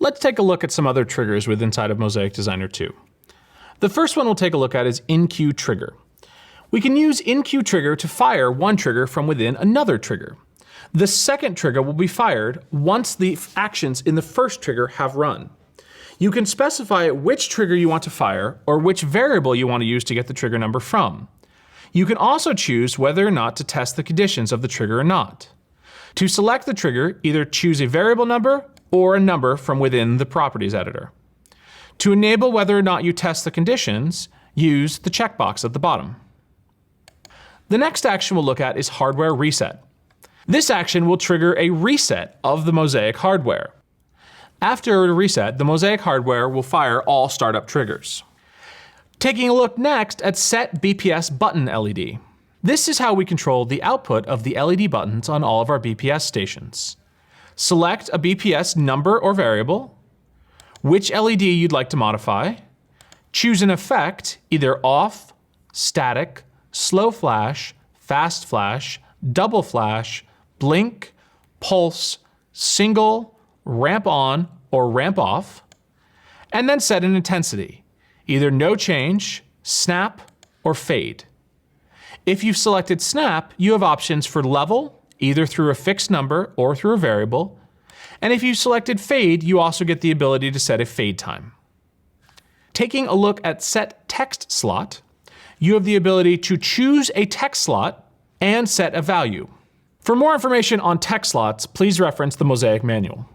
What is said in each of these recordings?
Let's take a look at some other triggers with inside of Mosaic Designer 2. The first one we'll take a look at is in-queue trigger. We can use in-queue trigger to fire one trigger from within another trigger. The second trigger will be fired once the actions in the first trigger have run. You can specify which trigger you want to fire or which variable you want to use to get the trigger number from. You can also choose whether or not to test the conditions of the trigger or not. To select the trigger, either choose a variable number or a number from within the properties editor. To enable whether or not you test the conditions, use the checkbox at the bottom. The next action we'll look at is hardware reset. This action will trigger a reset of the Mosaic hardware. After a reset, the Mosaic hardware will fire all startup triggers. Taking a look next at Set Bps Button LED. This is how we control the output of the LED buttons on all of our BPS stations. Select a BPS number or variable, which LED you'd like to modify, choose an effect, either off, static, slow flash, fast flash, double flash, blink, pulse, single, ramp on, or ramp off, and then set an intensity, either no change, snap, or fade. If you've selected snap, you have options for level, either through a fixed number or through a variable. And if you've selected fade, you also get the ability to set a fade time. Taking a look at Set Text Slot, you have the ability to choose a text slot and set a value. For more information on text slots, please reference the Mosaic manual.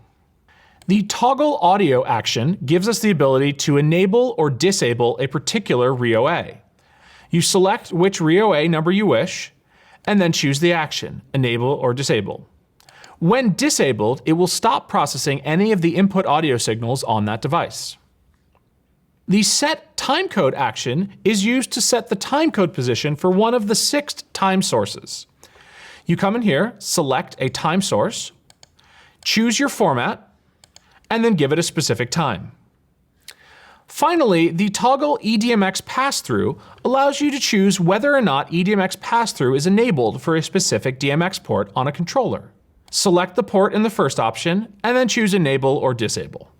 The Toggle Audio action gives us the ability to enable or disable a particular RIO-A. You select which RIO-A number you wish, and then choose the action, enable or disable. When disabled, it will stop processing any of the input audio signals on that device. The Set Timecode action is used to set the timecode position for one of the 6 time sources. You come in here, select a time source, choose your format, and then give it a specific time. Finally, the Toggle eDMX Pass-Through allows you to choose whether or not eDMX Pass-Through is enabled for a specific DMX port on a controller. Select the port in the first option, and then choose Enable or Disable.